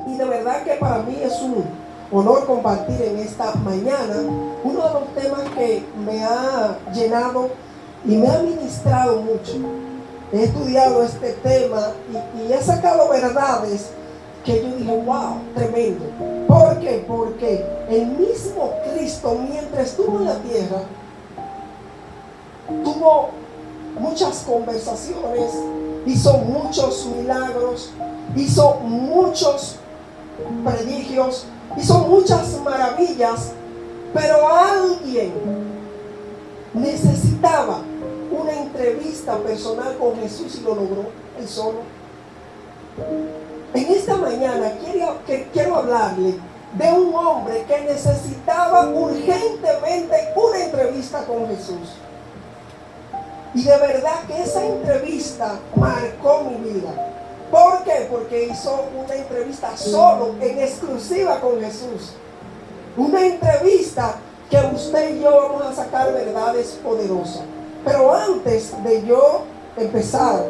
Y de verdad que para mí es un honor compartir en esta mañana uno de los temas que me ha llenado y me ha ministrado mucho. He estudiado este tema y he sacado verdades que yo dije, wow, tremendo. ¿Por qué? Porque el mismo Cristo, mientras estuvo en la tierra, tuvo muchas conversaciones, hizo muchos milagros, hizo muchos prodigios, hizo muchas maravillas, pero alguien necesitaba una entrevista personal con Jesús y lo logró él solo. En esta mañana quiero hablarle de un hombre que necesitaba urgentemente una entrevista con Jesús. Y de verdad que esa entrevista marcó mi vida. ¿Por qué? Porque hizo una entrevista solo, en exclusiva con Jesús. Una entrevista que usted y yo vamos a sacar verdades poderosas. Pero antes de yo empezar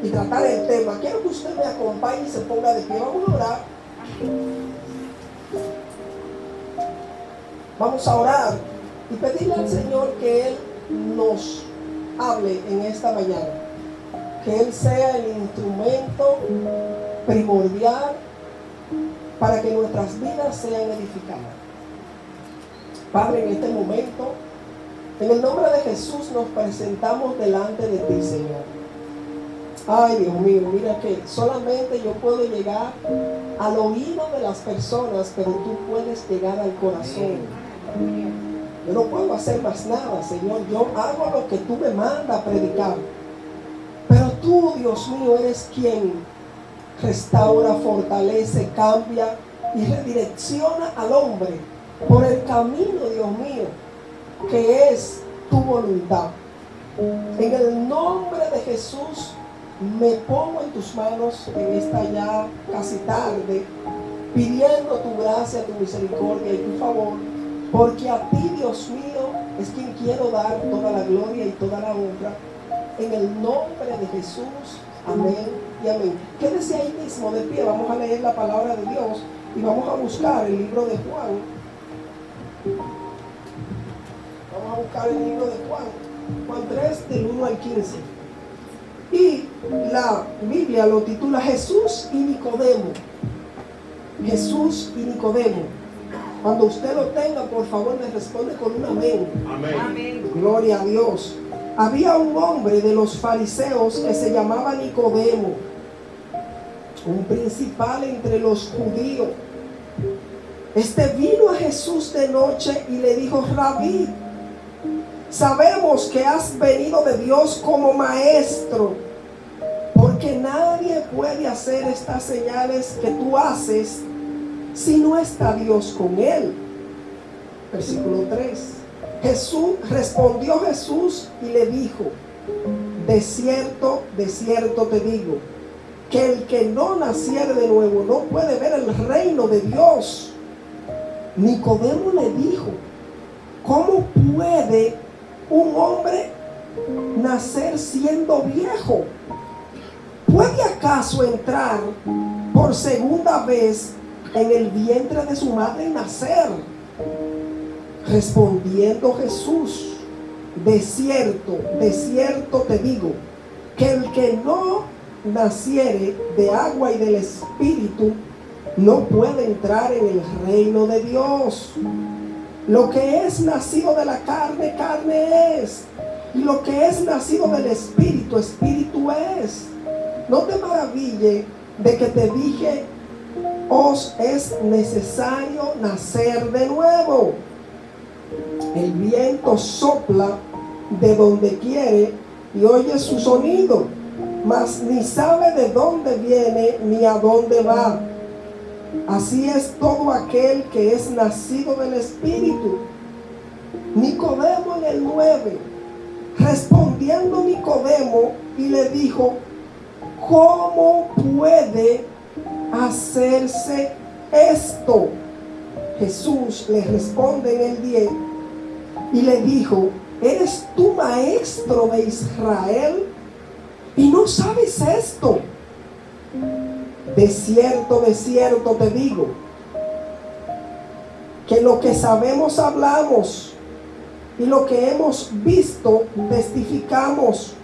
y tratar el tema, quiero que usted me acompañe y se ponga de pie. Vamos a orar. Vamos a orar y pedirle al Señor que Él nos hable en esta mañana. Que Él sea el instrumento primordial para que nuestras vidas sean edificadas. Padre, en este momento, en el nombre de Jesús nos presentamos delante de ti, Señor. Ay, Dios mío, mira que solamente yo puedo llegar al oído de las personas, pero tú puedes llegar al corazón. Yo no puedo hacer más nada, Señor. Yo hago lo que tú me mandas a predicar. Pero tú, Dios mío, eres quien restaura, fortalece, cambia y redirecciona al hombre por el camino, Dios mío, que es tu voluntad. En el nombre de Jesús me pongo en tus manos en esta ya casi tarde, pidiendo tu gracia, tu misericordia y tu favor, porque a ti, Dios mío, es quien quiero dar toda la gloria y toda la honra. En el nombre de Jesús, amén y amén. Quédese ahí mismo de pie, vamos a leer la palabra de Dios y vamos a buscar el libro de Juan. Vamos a buscar el libro de Juan, Juan 3, del 1 al 15. Y la Biblia lo titula Jesús y Nicodemo. Jesús y Nicodemo. Cuando usted lo tenga, por favor, me responde con un amén. Amén. Amén. Gloria a Dios. Había un hombre de los fariseos que se llamaba Nicodemo, un principal entre los judíos. Este vino a Jesús de noche y le dijo: Rabí, sabemos que has venido de Dios como maestro, porque nadie puede hacer estas señales que tú haces si no está Dios con él. Versículo 3. Respondió Jesús y le dijo: de cierto te digo, que el que no naciere de nuevo no puede ver el reino de Dios. Nicodemo le dijo: ¿cómo puede un hombre nacer siendo viejo? ¿Puede acaso entrar por segunda vez en el vientre de su madre y nacer? Respondiendo Jesús: de cierto te digo, que el que no naciere de agua y del Espíritu no puede entrar en el reino de Dios. Lo que es nacido de la carne, carne es, y lo que es nacido del Espíritu, Espíritu es. No te maraville de que te dije: os es necesario nacer de nuevo. El viento sopla de donde quiere y oye su sonido, mas ni sabe de dónde viene ni a dónde va. Así es todo aquel que es nacido del Espíritu. Nicodemo en el 9. Respondiendo Nicodemo y le dijo: ¿cómo puede hacerse esto? Jesús le responde en el 10 y le dijo: ¿eres tú maestro de Israel y no sabes esto? de cierto te digo, que lo que sabemos hablamos y lo que hemos visto testificamos,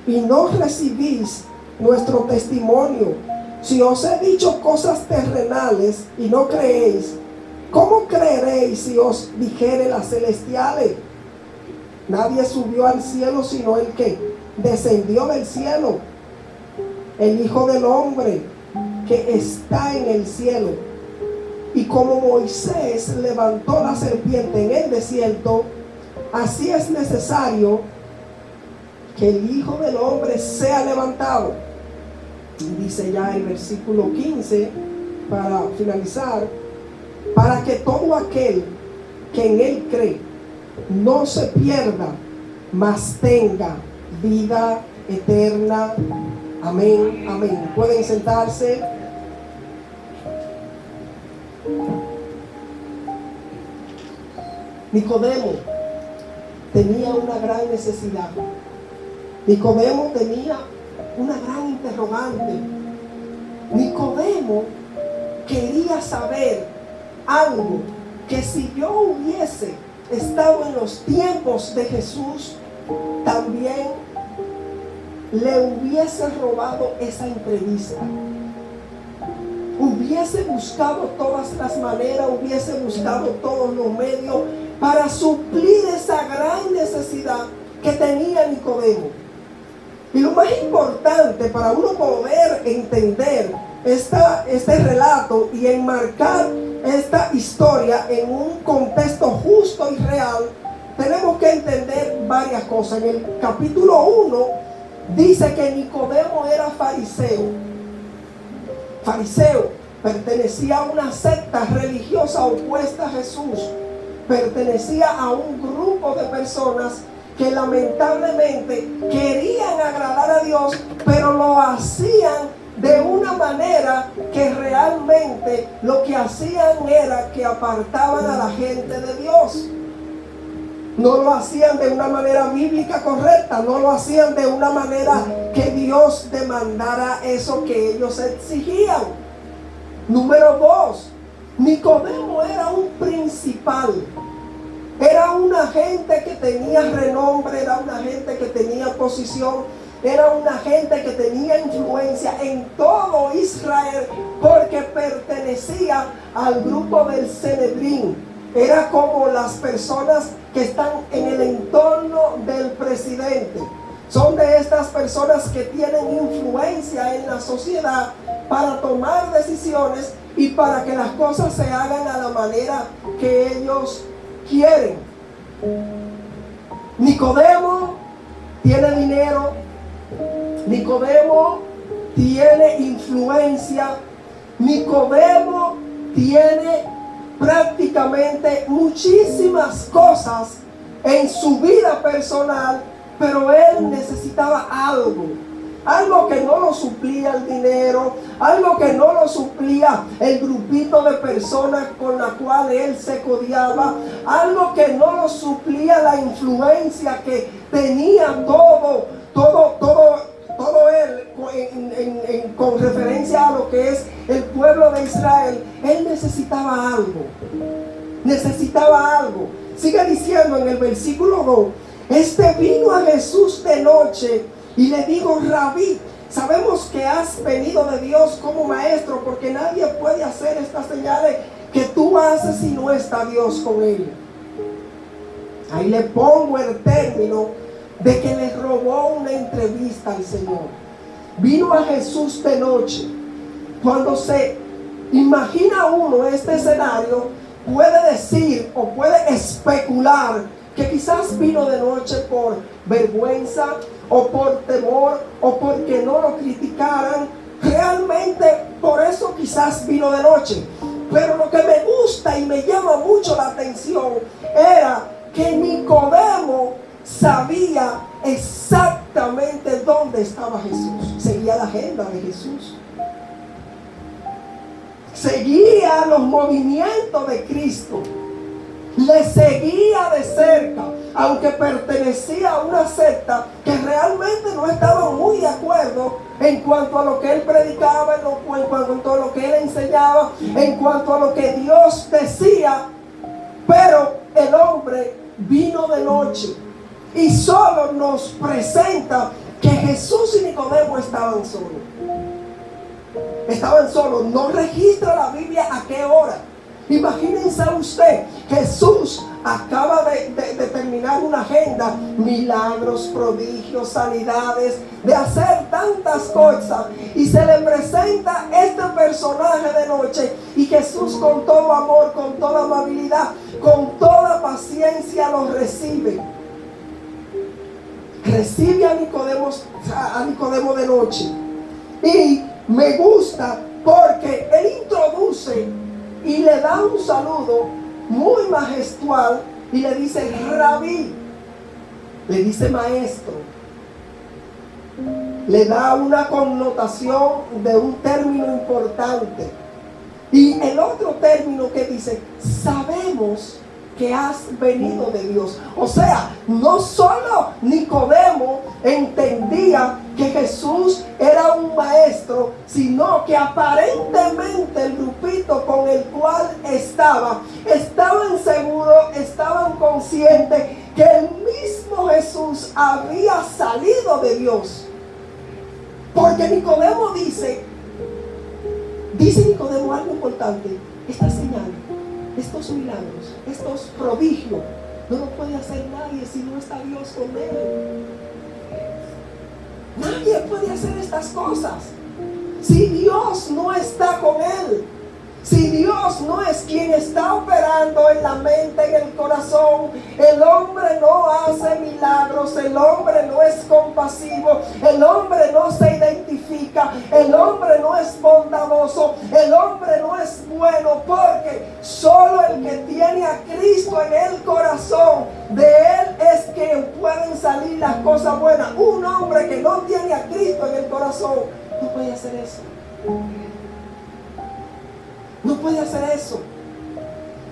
y no recibís nuestro testimonio. Si os he dicho cosas terrenales y no creéis, ¿cómo creeréis si os dijere las celestiales? Nadie subió al cielo sino el que descendió del cielo, el Hijo del Hombre que está en el cielo. Y como Moisés levantó la serpiente en el desierto, así es necesario que el Hijo del Hombre sea levantado. Y dice ya el versículo 15, para finalizar, para que todo aquel que en él cree no se pierda, mas tenga vida eterna. Amén, amén. Pueden sentarse. Nicodemo tenía una gran necesidad. Nicodemo tenía una gran interrogante. Nicodemo quería saber algo que si yo hubiese estado en los tiempos de Jesús, también le hubiese robado esa entrevista. Hubiese buscado todas las maneras, hubiese buscado todos los medios para suplir esa gran necesidad que tenía Nicodemo. Y lo más importante para uno poder entender este relato y enmarcar esta historia en un contexto justo y real, tenemos que entender varias cosas. En el capítulo 1 dice que Nicodemo era fariseo. Fariseo, pertenecía a una secta religiosa opuesta a Jesús. Pertenecía a un grupo de personas que lamentablemente querían agradar a Dios, pero lo hacían de una manera que realmente lo que hacían era que apartaban a la gente de Dios. No lo hacían de una manera bíblica correcta, no lo hacían de una manera que Dios demandara eso que ellos exigían. Número 2, Nicodemo era un principal. Era una gente que tenía renombre, era una gente que tenía posición, era una gente que tenía influencia en todo Israel porque pertenecía al grupo del Sanedrín. Era como las personas que están en el entorno del presidente. Son de estas personas que tienen influencia en la sociedad para tomar decisiones y para que las cosas se hagan a la manera que ellos quieren. Nicodemo tiene dinero, Nicodemo tiene influencia, Nicodemo tiene prácticamente muchísimas cosas en su vida personal, pero él necesitaba algo que no lo suplía el dinero, algo que no lo suplía el grupito de personas con la cual él se codeaba, algo que no lo suplía la influencia que tenía todo él con referencia a lo que es el pueblo de Israel. Él necesitaba algo. Sigue diciendo en el versículo 2, vino a Jesús de noche y le dijo: Rabí, sabemos que has venido de Dios como maestro, porque nadie puede hacer estas señales que tú haces si no está Dios con él. Ahí le pongo el término de que le robó una entrevista al Señor. Vino a Jesús de noche. Cuando se imagina uno este escenario, puede decir o puede especular que quizás vino de noche por vergüenza o por temor o porque no lo criticaran. Realmente por eso quizás vino de noche. Pero lo que me gusta y me llama mucho la atención era que Nicodemo sabía exactamente dónde estaba Jesús. Seguía la agenda de Jesús. Seguía los movimientos de Cristo. Le seguía de cerca, aunque pertenecía a una secta que realmente no estaba muy de acuerdo en cuanto a lo que él predicaba, enseñaba en cuanto a lo que Dios decía, pero el hombre vino de noche y solo nos presenta que Jesús y Nicodemo estaban solos. Estaban solos, no registra la Biblia a qué hora. Imagínense usted, Jesús acaba de terminar una agenda, milagros, prodigios, sanidades, de hacer tantas cosas, y se le presenta este personaje de noche, y Jesús con todo amor, con toda amabilidad, con toda paciencia lo recibe. Recibe a Nicodemo de noche, y me gusta porque él introduce y le da un saludo muy majestuoso y le dice rabí, le dice maestro, le da una connotación de un término importante. Y el otro término que dice, sabemos que has venido de Dios. O sea, no solo Nicodemo entendía que Jesús era un maestro, sino que aparentemente el grupito con el cual estaban seguros, estaban conscientes que el mismo Jesús había salido de Dios. Porque Nicodemo dice Nicodemo algo importante: esta señal, estos milagros, estos prodigios, no lo puede hacer nadie si no está Dios con él. Nadie puede hacer estas cosas si Dios no está con él. Si Dios no es quien está operando en la mente, en el corazón, el hombre no hace milagros, el hombre no es compasivo, el hombre no se identifica, el hombre no es bondadoso, el hombre no es bueno, porque solo el que tiene a Cristo en el corazón, de él es que pueden salir las cosas buenas. Un hombre que no tiene a Cristo en el corazón no puede hacer eso. No puede hacer eso.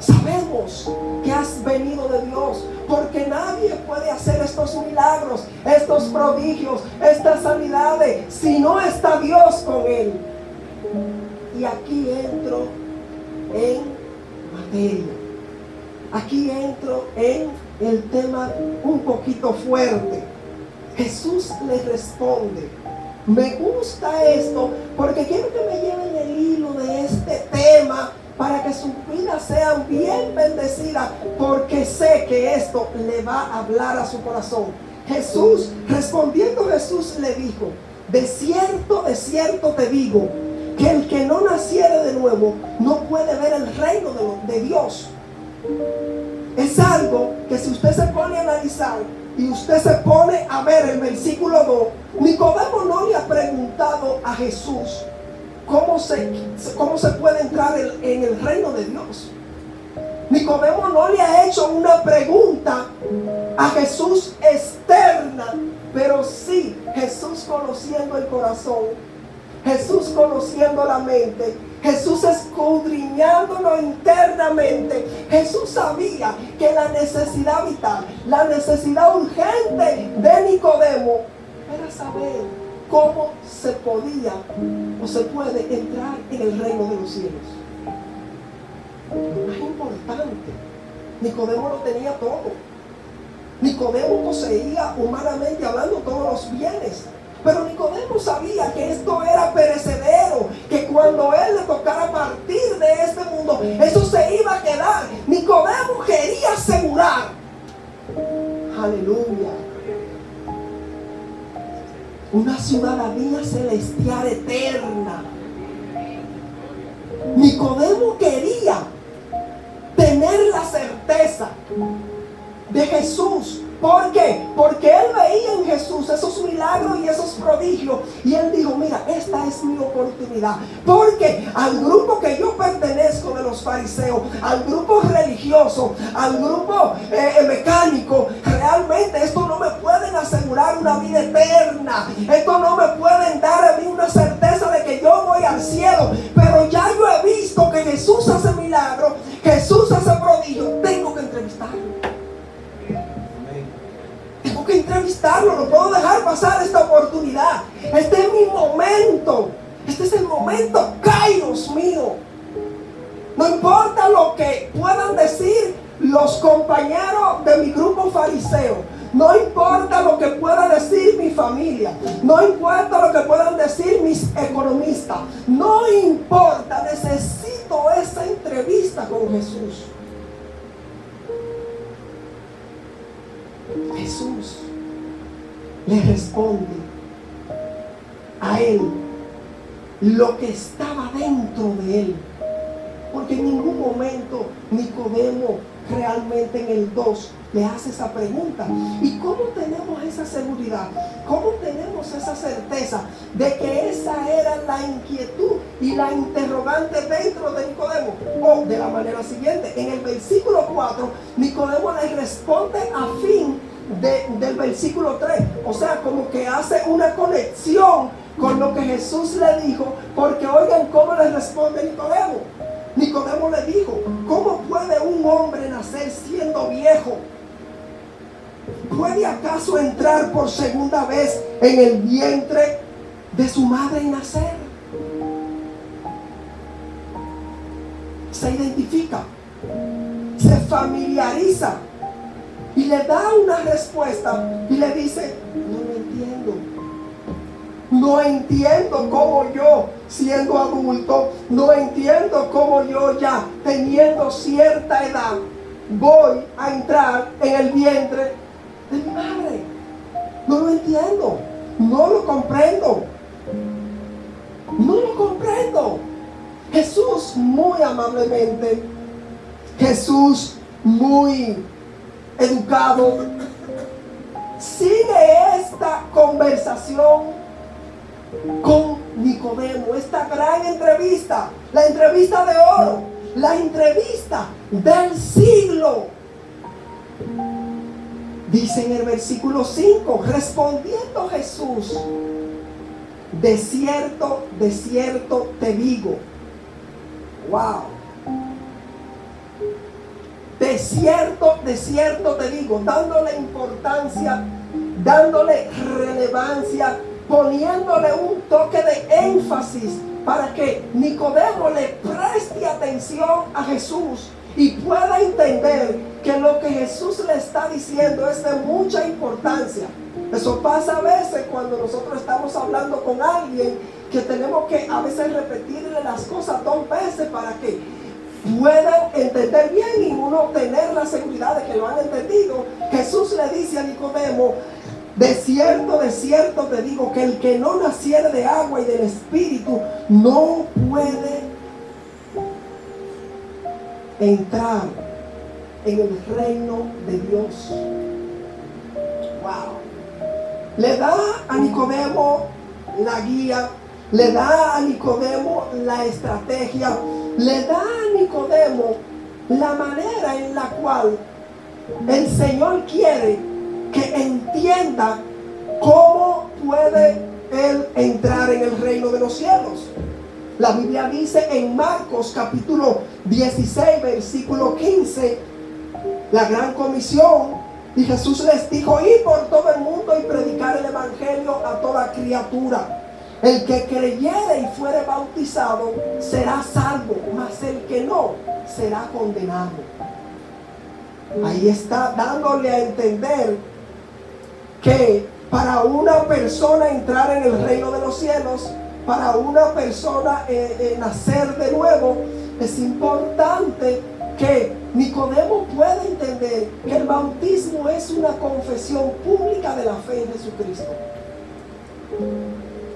Sabemos que has venido de Dios, porque nadie puede hacer estos milagros, estos prodigios, estas sanidades, si no está Dios con él. Y aquí entro en materia. Aquí entro en el tema un poquito fuerte. Jesús le responde. Me gusta esto porque quiero que me lleven el hilo de este tema para que sus vidas sean bien bendecidas, porque sé que esto le va a hablar a su corazón. Jesús, respondiendo, Jesús le dijo: de cierto te digo, que el que no naciere de nuevo no puede ver el reino de Dios. Es algo que, si usted se pone a analizar y usted se pone a ver el versículo 2, Nicodemo no le ha preguntado a Jesús cómo se puede entrar en el reino de Dios. Nicodemo no le ha hecho una pregunta a Jesús externa, pero sí Jesús conociendo el corazón, Jesús conociendo la mente, Jesús escudriñándolo internamente. Jesús sabía que la necesidad vital, la necesidad urgente de Nicodemo era saber cómo se podía o se puede entrar en el reino de los cielos. Lo más importante, Nicodemo lo tenía todo. Nicodemo poseía, humanamente hablando, todos los bienes. Pero Nicodemo sabía que esto era perecedero, que cuando él le tocara partir de este mundo, eso se iba a quedar. Nicodemo quería asegurar, aleluya, una ciudadanía celestial eterna. Nicodemo quería tener la certeza de Jesús. ¿Por qué? Porque él veía en Jesús esos milagros y esos prodigios, y él dijo: mira, esta es mi oportunidad, porque al grupo que yo pertenezco de los fariseos, al grupo religioso, al grupo mecánico, realmente esto no me pueden asegurar una vida eterna, esto no me pueden dar a mí una certeza de que yo voy al cielo, pero ya yo he visto que Jesús hace milagros, Jesús hace prodigios, tengo que entrevistarlo. Tengo que entrevistarlo, no puedo dejar pasar esta oportunidad. Este es mi momento. Este es el momento Kairos mío. importa lo que puedan decir los compañeros de mi grupo fariseo. No importa lo que pueda decir mi familia. No importa lo que puedan decir mis economistas. No importa. Necesito esa entrevista con Jesús. Jesús le responde a él lo que estaba dentro de él. Porque en ningún momento Nicodemo realmente en el 2 le hace esa pregunta. ¿Y cómo tenemos esa seguridad? ¿Cómo tenemos esa certeza de que esa era la inquietud y la interrogante dentro de Nicodemo? O de la manera siguiente, en el versículo 4, Nicodemo le responde a fin del versículo 3. O sea, como que hace una conexión con lo que Jesús le dijo, porque oigan cómo le responde Nicodemo. Nicodemo le dijo: ¿cómo puede un hombre nacer siendo viejo? ¿Puede acaso entrar por segunda vez en el vientre de su madre y nacer? Se identifica, se familiariza y le da una respuesta y le dice: no lo entiendo. No entiendo cómo yo, siendo adulto, no entiendo cómo yo ya teniendo cierta edad voy a entrar en el vientre de mi madre. No lo entiendo, no lo comprendo. No lo comprendo. Jesús muy amablemente, Jesús muy educado, sigue esta conversación con Nicodemo, esta gran entrevista, la entrevista de oro, la entrevista del siglo. Dice en el versículo 5, respondiendo Jesús: de cierto te digo. Wow. De cierto te digo, dándole importancia, dándole relevancia, poniéndole un toque de énfasis para que Nicodemo le preste atención a Jesús y pueda entender que lo que Jesús le está diciendo es de mucha importancia. Eso pasa a veces cuando nosotros estamos hablando con alguien, que tenemos que a veces repetirle las cosas 2 veces para que puedan entender bien y uno tener la seguridad de que lo han entendido. Jesús le dice a Nicodemo: de cierto te digo que el que no naciere de agua y del Espíritu no puede entrar en el reino de Dios. Wow. Le da a Nicodemo la guía, le da a Nicodemo la estrategia, le da a Nicodemo la manera en la cual el Señor quiere que entienda cómo puede él entrar en el reino de los cielos. La Biblia dice en Marcos capítulo 16 versículo 15, la gran comisión, y Jesús les dijo: id por todo el mundo y predicar el evangelio a toda criatura. El que creyere y fuere bautizado será salvo, mas el que no será condenado. Ahí está dándole a entender que para una persona entrar en el reino de los cielos, para una persona nacer de nuevo, es importante que Nicodemo pueda entender que el bautismo es una confesión pública de la fe en Jesucristo.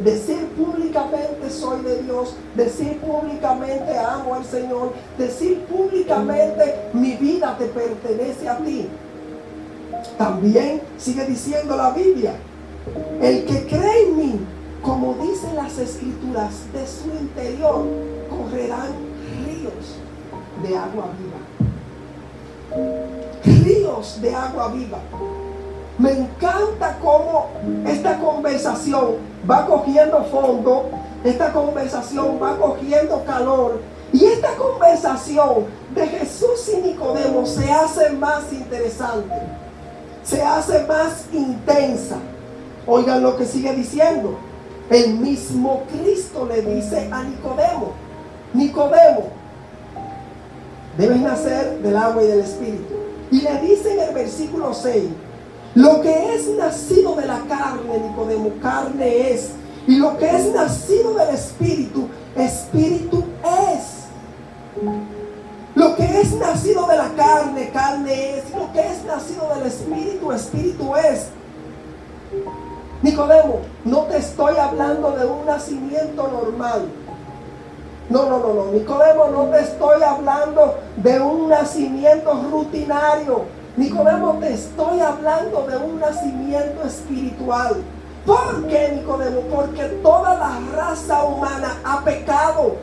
Decir públicamente soy de Dios, decir públicamente amo al Señor, decir públicamente mi vida te pertenece a ti. También sigue diciendo la Biblia: el que cree en mí, como dicen las Escrituras, de su interior correrán ríos de agua viva. Ríos de agua viva. Me encanta cómo esta conversación va cogiendo fondo, esta conversación va cogiendo calor, y esta conversación de Jesús y Nicodemo se hace más interesante, se hace más intensa. Oigan lo que sigue diciendo. El mismo Cristo le dice a Nicodemo: Nicodemo, Debes nacer del agua y del Espíritu. Y le dice en el versículo 6, lo que es nacido de la carne, Nicodemo, carne es. Y lo que es nacido del Espíritu, Espíritu es. Lo que es nacido de la carne, carne es. Y lo que es nacido del Espíritu, Espíritu es. Nicodemo, no te estoy hablando de un nacimiento normal. No. Nicodemo, no te estoy hablando de un nacimiento rutinario. Nicodemo, te estoy hablando de un nacimiento espiritual. ¿Por qué, Nicodemo? Porque toda la raza humana ha pecado.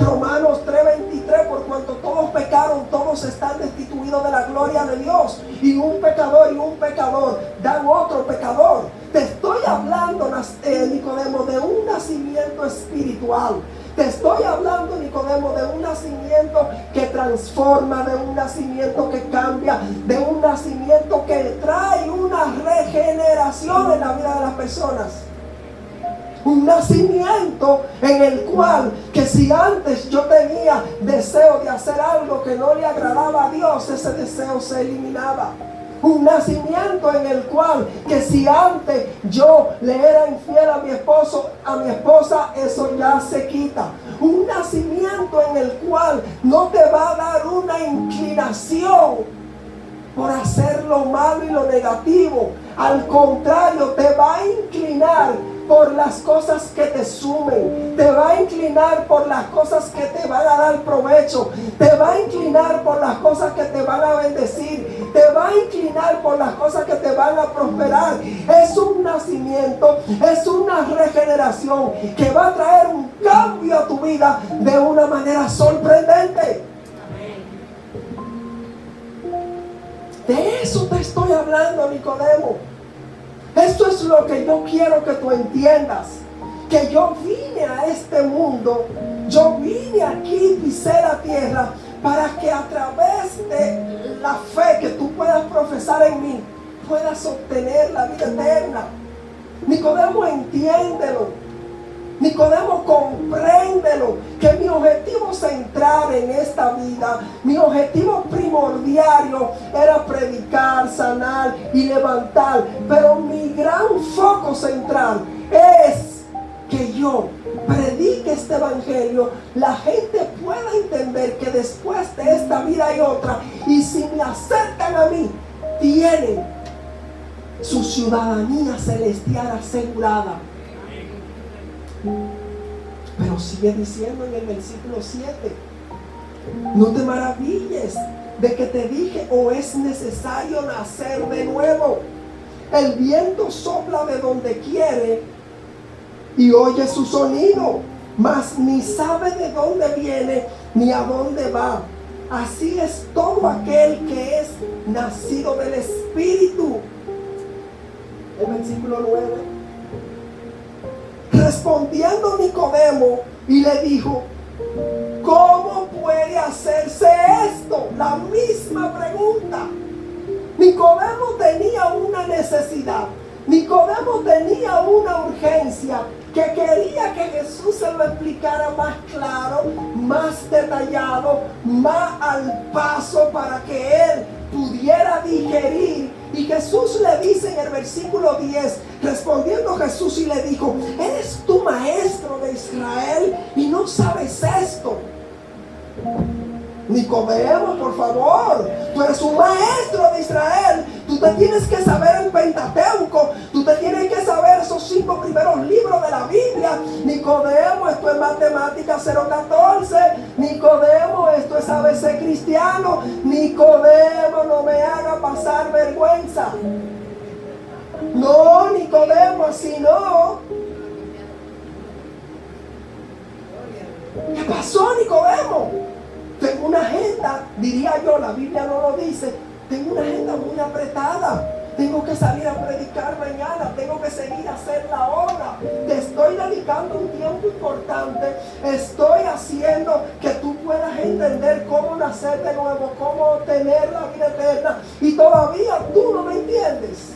Romanos 3:23, por cuanto todos pecaron, todos están destituidos de la gloria de Dios. Y un pecador dan otro pecador. Te estoy hablando, Nicodemo, de un nacimiento espiritual. Te estoy hablando, Nicodemo, de un nacimiento que transforma, de un nacimiento que cambia, de un nacimiento que trae una regeneración en la vida de las personas. Un nacimiento en el cual, que si antes yo tenía deseo de hacer algo que no le agradaba a Dios, ese deseo se eliminaba. Un nacimiento en el cual, que si antes yo le era infiel a mi esposo, a mi esposa, eso ya se quita. Un nacimiento en el cual no te va a dar una inclinación por hacer lo malo y lo negativo. Al contrario, te va a inclinar por las cosas que te sumen, te va a inclinar por las cosas que te van a dar provecho, te va a inclinar por las cosas que te van a bendecir, te va a inclinar por las cosas que te van a prosperar. Es un nacimiento, es una regeneración que va a traer un cambio a tu vida de una manera sorprendente. De eso te estoy hablando, Nicodemo. Esto es lo que yo quiero que tú entiendas. Que yo vine a este mundo, yo vine aquí, pisé la tierra, para que a través de la fe que tú puedas profesar en mí, puedas obtener la vida eterna. Nicodemo, entiéndelo. Nicodemo, compréndelo, que mi objetivo central en esta vida, mi objetivo primordial era predicar, sanar y levantar, pero mi gran foco central es que yo predique este evangelio, la gente pueda entender que después de esta vida hay otra, y si me acercan a mí, tienen su ciudadanía celestial asegurada. Pero sigue diciendo en el versículo 7, no te maravilles de que te dije, o es necesario nacer de nuevo. El viento sopla de donde quiere y oye su sonido, mas ni sabe de dónde viene ni a dónde va. Así es todo aquel que es nacido del Espíritu. El versículo 9. Respondiendo Nicodemo y le dijo, ¿cómo puede hacerse esto? La misma pregunta. Nicodemo tenía una necesidad. Nicodemo tenía una urgencia que quería que Jesús se lo explicara más claro, más detallado, más al paso, para que él pudiera digerir. Y Jesús le dice en el versículo 10, respondiendo Jesús y le dijo, ¿eres tú maestro de Israel y no sabes esto? Nicodemo, por favor, tú eres un maestro de Israel, tú te tienes que saber el Pentateuco, tú te tienes que saber esos 5 primeros libros de la Biblia. Nicodemo, esto es matemática 014. Nicodemo, esto es ABC cristiano. Nicodemo, no me haga pasar vergüenza. No, Nicodemo, así no. ¿Qué pasó, Nicodemo? Tengo una agenda, diría yo, la Biblia no lo dice, tengo una agenda muy apretada. Tengo que salir a predicar mañana, tengo que seguir a hacer la obra. Te estoy dedicando un tiempo importante. Estoy haciendo que tú puedas entender cómo nacer de nuevo, cómo tener la vida eterna. Y todavía tú no me entiendes.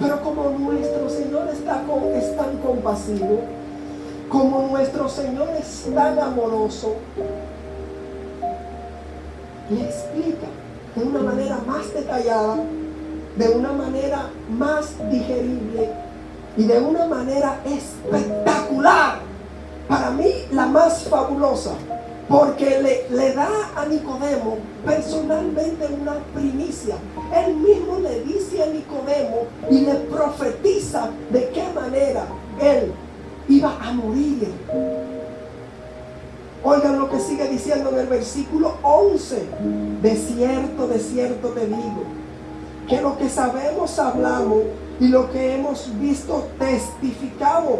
Pero como nuestro Señor es tan compasivo, como nuestro Señor es tan amoroso, le explica de una manera más detallada, de una manera más digerible y de una manera espectacular. Para mí la más fabulosa, porque le da a Nicodemo personalmente una primicia. Él mismo le dice a Nicodemo y le profetiza de qué manera él iba a morir. Oigan lo que sigue diciendo en el versículo 11. De cierto te digo, que lo que sabemos hablamos y lo que hemos visto testificamos,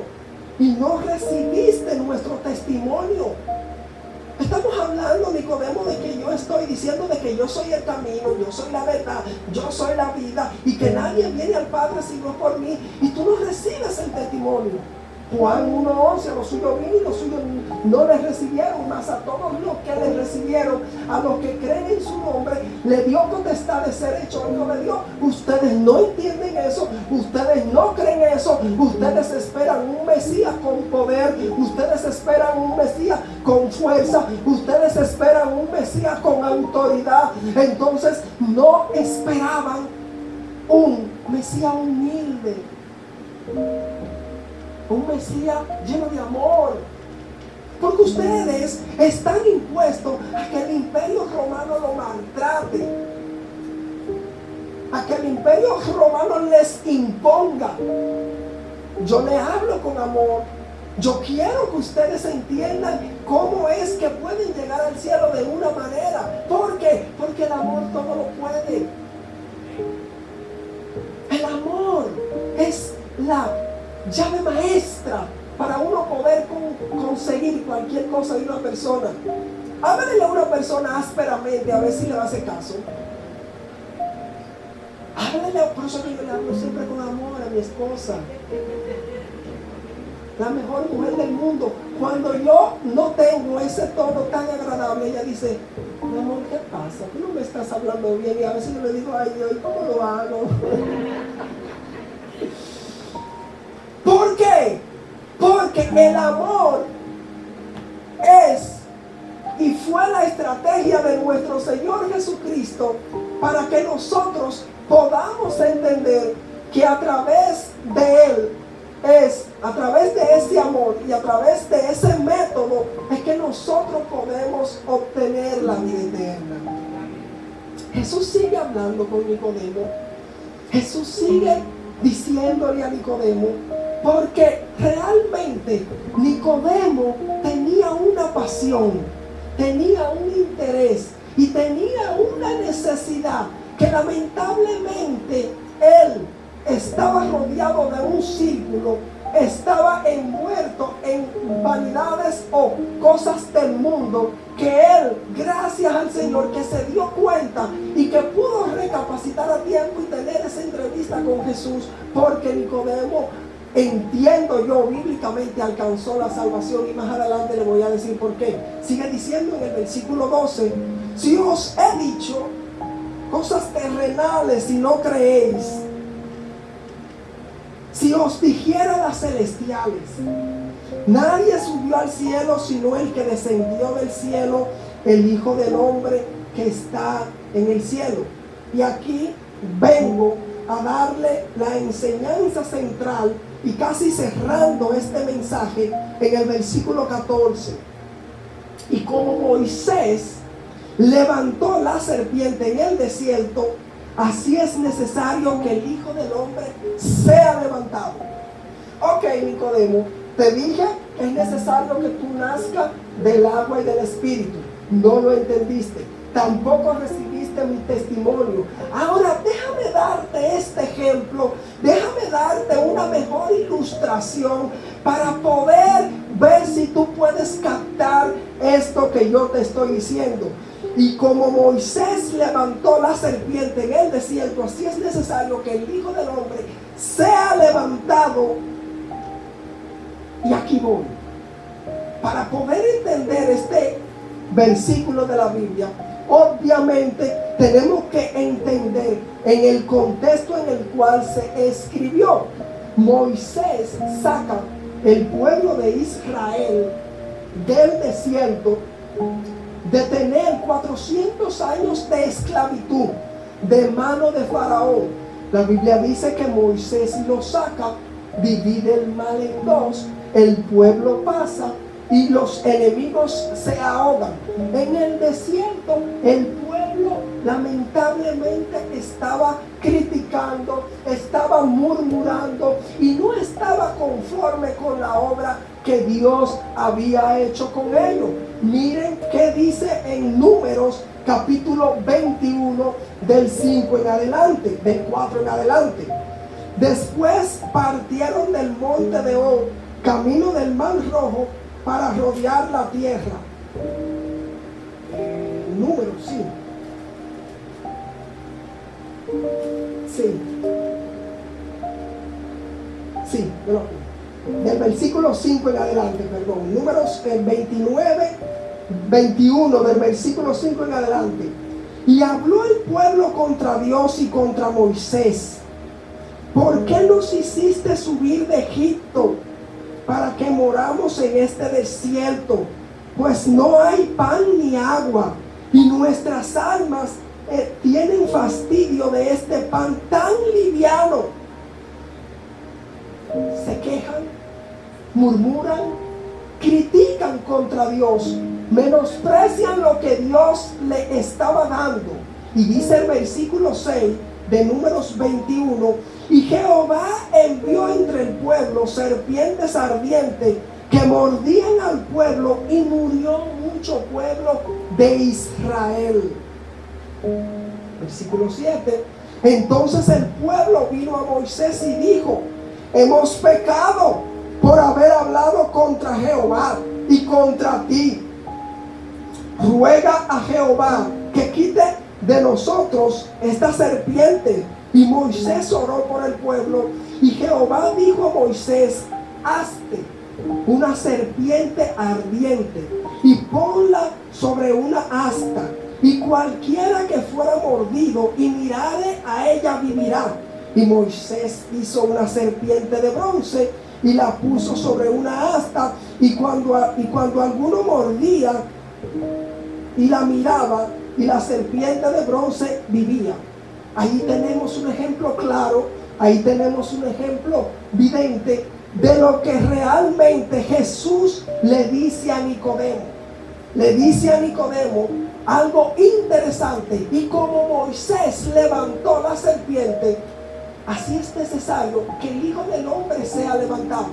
y no recibiste nuestro testimonio. Estamos hablando, Nicodemo, de que yo estoy diciendo de que yo soy el camino, yo soy la verdad, yo soy la vida, y que nadie viene al Padre sino por mí, y tú no recibes el testimonio. Juan 1:11, a los suyos vino y los suyos no les recibieron, mas a todos los que les recibieron, a los que creen en su nombre, le dio potestad de ser hecho hijo de Dios. Ustedes no entienden eso, ustedes no creen eso, ustedes esperan un Mesías con poder, ustedes esperan un Mesías con fuerza, ustedes esperan un Mesías con autoridad. Entonces no esperaban un Mesías humilde, un Mesías lleno de amor, porque ustedes están impuestos a que el imperio romano lo maltrate, a que el imperio romano les imponga. Yo le hablo con amor. Yo quiero que ustedes entiendan cómo es que pueden llegar al cielo de una manera. ¿Por qué? Porque el amor todo lo puede. El amor es la llave maestra para uno poder conseguir cualquier cosa de una persona. Háblale a una persona ásperamente a ver si le va a hacer caso. Háblale, por eso yo le hablo siempre con amor a mi esposa, la mejor mujer del mundo. Cuando yo no tengo ese tono tan agradable, ella dice: mi amor, ¿qué pasa? Tú no me estás hablando bien. Y a veces yo le digo: ay, ¿cómo lo hago? ¿Por qué? Porque el amor es y fue la estrategia de nuestro Señor Jesucristo para que nosotros podamos entender que a través de Él es, a través de ese amor y a través de ese método, es que nosotros podemos obtener la vida eterna. Jesús sigue hablando con Nicodemo. Jesús sigue diciéndole a Nicodemo, porque realmente Nicodemo tenía una pasión, tenía un interés y tenía una necesidad que lamentablemente él estaba rodeado de un círculo, estaba envuelto en vanidades o cosas del mundo, que él, gracias al Señor, que se dio cuenta y que pudo recapacitar a tiempo y tener esa entrevista con Jesús, porque Nicodemo, entiendo yo, bíblicamente alcanzó la salvación, y más adelante le voy a decir por qué. Sigue diciendo en el versículo 12: si os he dicho cosas terrenales y no creéis, si os dijera las celestiales, nadie subió al cielo sino el que descendió del cielo, el Hijo del Hombre que está en el cielo. Y aquí vengo a darle la enseñanza central y casi cerrando este mensaje en el versículo 14. Y como Moisés levantó la serpiente en el desierto, así es necesario que el Hijo del Hombre sea levantado. Ok, Nicodemo, te dije que es necesario que tú nazcas del agua y del Espíritu. No lo entendiste. Tampoco recibiste mi testimonio. Ahora déjame darte este ejemplo. Déjame darte una mejor ilustración para poder ver si tú puedes captar esto que yo te estoy diciendo. Y como Moisés levantó la serpiente en el desierto, así es necesario que el Hijo del Hombre sea levantado. Y aquí voy. Para poder entender este versículo de la Biblia, obviamente tenemos que entender en el contexto en el cual se escribió. Moisés saca el pueblo de Israel del desierto de tener 400 años de esclavitud de mano de Faraón. La Biblia dice que Moisés lo saca, divide el mar en dos, el pueblo pasa y los enemigos se ahogan. En el desierto el pueblo lamentablemente estaba criticando, estaba murmurando y no estaba conforme con la obra que Dios había hecho con ellos. Miren qué dice en Números capítulo 21 del 5 en adelante, del 4 en adelante. Después partieron del monte de Og, camino del mar Rojo, para rodear la tierra. Número, sí. Sí, pero del versículo 5 en adelante, perdón. Números 21 del versículo 5 en adelante. Y habló el pueblo contra Dios y contra Moisés. ¿Por qué nos hiciste subir de Egipto para que moramos en este desierto? Pues no hay pan ni agua, y nuestras almas tienen fastidio de este pan tan liviano. Se quejan, murmuran, critican contra Dios, menosprecian lo que Dios le estaba dando. Y dice el versículo 6 de Números 21: y Jehová envió entre el pueblo serpientes ardientes que mordían al pueblo, y murió mucho pueblo de Israel. Versículo 7: entonces el pueblo vino a Moisés y dijo: hemos pecado por haber hablado contra Jehová y contra ti. Ruega a Jehová que quite de nosotros esta serpiente. Y Moisés oró por el pueblo, y Jehová dijo a Moisés: hazte una serpiente ardiente y ponla sobre una asta, y cualquiera que fuera mordido y mirare a ella vivirá. Y Moisés hizo una serpiente de bronce y la puso sobre una asta, y cuando alguno mordía y la miraba, y la serpiente de bronce vivía. Ahí tenemos un ejemplo claro, ahí tenemos un ejemplo vidente de lo que realmente Jesús le dice a Nicodemo. Le dice a Nicodemo algo interesante: y como Moisés levantó la serpiente, así es necesario que el Hijo del Hombre sea levantado.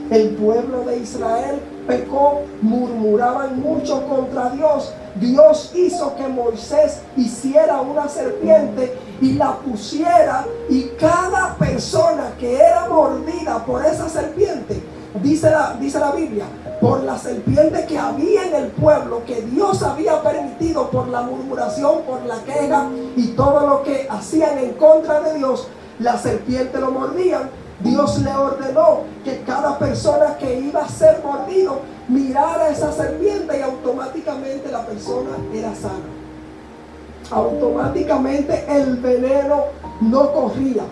El pueblo de Israel pecó, murmuraban mucho contra Dios. Dios hizo que Moisés hiciera una serpiente y la pusiera, y cada persona que era mordida por esa serpiente, dice la Biblia, por la serpiente que había en el pueblo, que Dios había permitido por la murmuración, por la queja y todo lo que hacían en contra de Dios, la serpiente lo mordían. Dios le ordenó que cada persona que iba a ser mordido mirara esa serpiente, y automáticamente la persona era sana. Automáticamente el veneno no corría.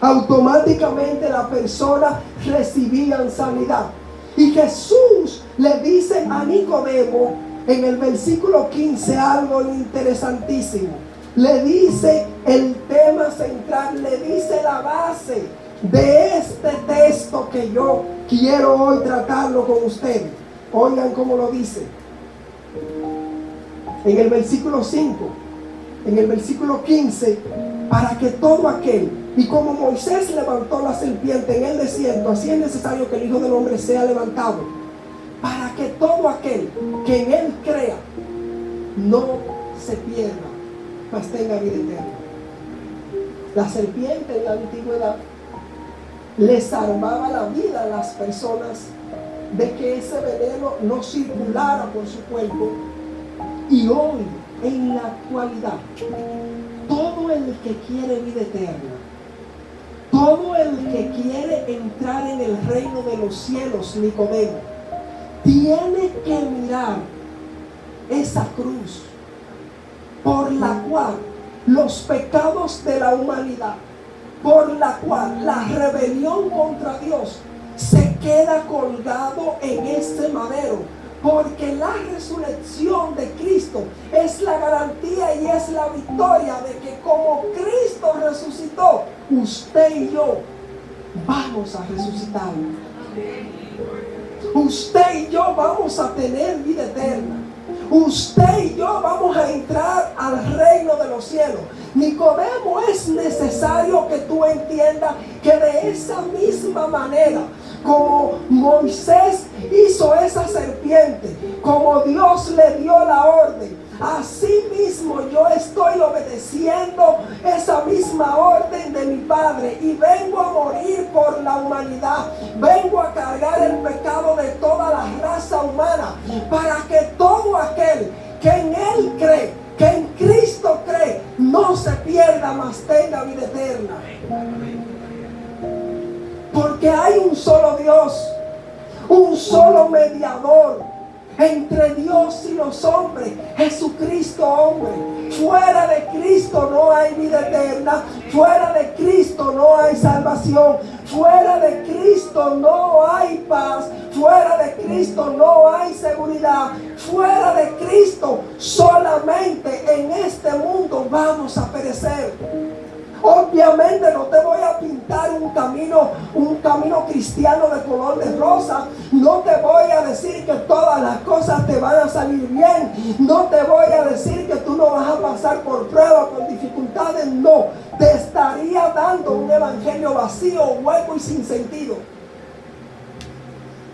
Automáticamente la persona recibía sanidad. Y Jesús le dice a Nicodemo en el versículo 15 algo interesantísimo. Le dice el tema central, le dice la base de este texto que yo quiero hoy tratarlo con ustedes. Oigan cómo lo dice. En el versículo 5, en el versículo 15: para que todo aquel, y como Moisés levantó la serpiente en el desierto, así es necesario que el Hijo del Hombre sea levantado, para que todo aquel que en él crea no se pierda, mas tenga vida eterna. La serpiente en la antigüedad le salvaba la vida a las personas de que ese veneno no circulara por su cuerpo. Y hoy, en la actualidad, todo el que quiere vida eterna, todo el que quiere entrar en el reino de los cielos, Nicodemo, tiene que mirar esa cruz por la cual los pecados de la humanidad, por la cual la rebelión contra Dios se queda colgado en ese madero. Porque la resurrección de Cristo es la garantía y es la victoria de que como Cristo resucitó, usted y yo vamos a resucitar. Usted y yo vamos a tener vida eterna. Usted y yo vamos a entrar al reino de los cielos. Nicodemo, es necesario que tú entiendas que de esa misma manera como Moisés hizo esa serpiente, como Dios le dio la orden, así mismo yo estoy obedeciendo esa misma orden de mi Padre y vengo a morir por la humanidad. Vengo a cargar el pecado de toda la raza humana para que todo aquel que en Él cree, que en Cristo cree, no se pierda, mas tenga vida eterna. Porque hay un solo Dios, un solo mediador entre Dios y los hombres, Jesucristo hombre. Fuera de Cristo no hay vida eterna, fuera de Cristo no hay salvación, fuera de Cristo no hay paz, fuera de Cristo no hay seguridad, fuera de Cristo solamente en este mundo vamos a perecer. Obviamente no te voy a pintar un camino cristiano de color de rosa. No te voy a decir que todas las cosas te van a salir bien. No te voy a decir que tú no vas a pasar por pruebas, por dificultades. No, te estaría dando un evangelio vacío, hueco y sin sentido.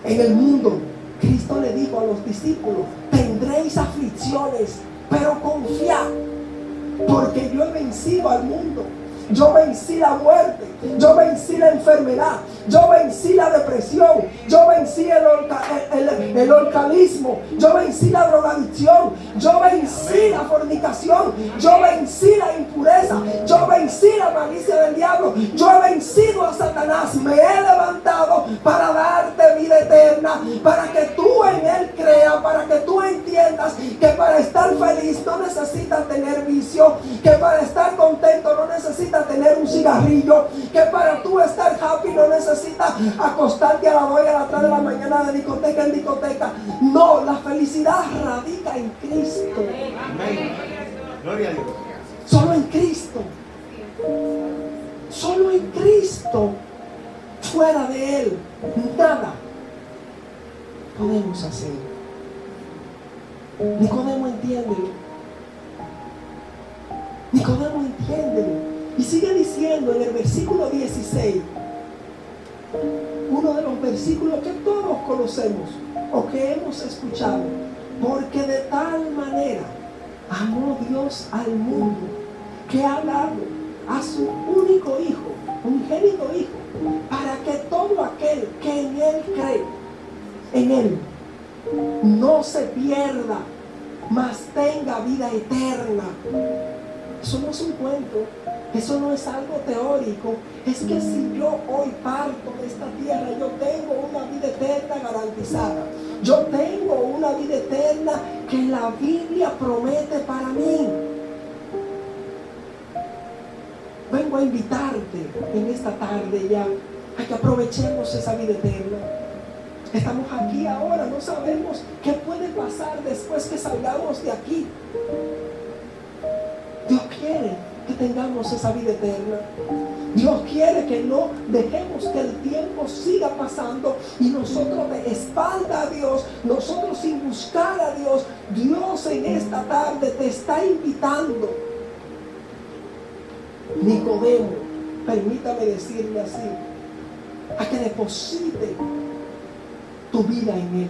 En el mundo, Cristo le dijo a los discípulos: tendréis aflicciones, pero confiad, porque yo he vencido al mundo. Yo vencí la muerte, yo vencí la enfermedad, yo vencí la depresión, yo vencí el alcoholismo, yo vencí la drogadicción, yo vencí la fornicación, yo vencí la impureza, yo vencí la malicia del diablo, yo he vencido a Satanás. Me he levantado para darte vida eterna, para que tú en Él creas, para que tú entiendas que para estar feliz no necesitas tener vicio, que para estar contento no necesitas tener un cigarrillo, que para tú estar happy no necesitas acostarte a las 2 y a las 3 de la mañana de discoteca en discoteca. No, la felicidad radica en Cristo. Amén. Gloria a Dios. Solo en Cristo. Solo en Cristo. Fuera de Él, nada podemos hacer. Nicodemo, entiéndelo. Nicodemo, entiéndelo. Y sigue diciendo en el versículo 16, uno de los versículos que todos conocemos o que hemos escuchado: porque de tal manera amó Dios al mundo que ha dado a su único Hijo, unigénito Hijo, para que todo aquel que en Él cree, en Él, no se pierda, mas tenga vida eterna. Eso no es un cuento, eso no es algo teórico. Es que si yo hoy parto de esta tierra, yo tengo una vida eterna garantizada. Yo tengo una vida eterna que la Biblia promete para mí. Vengo a invitarte en esta tarde ya a que aprovechemos esa vida eterna. Estamos aquí ahora, no sabemos qué puede pasar después que salgamos de aquí. Dios quiere que tengamos esa vida eterna. Dios quiere que no dejemos que el tiempo siga pasando y nosotros de espalda a Dios, nosotros sin buscar a Dios. Dios en esta tarde te está invitando. Nicodemo, permítame decirle así, a que deposite tu vida en Él.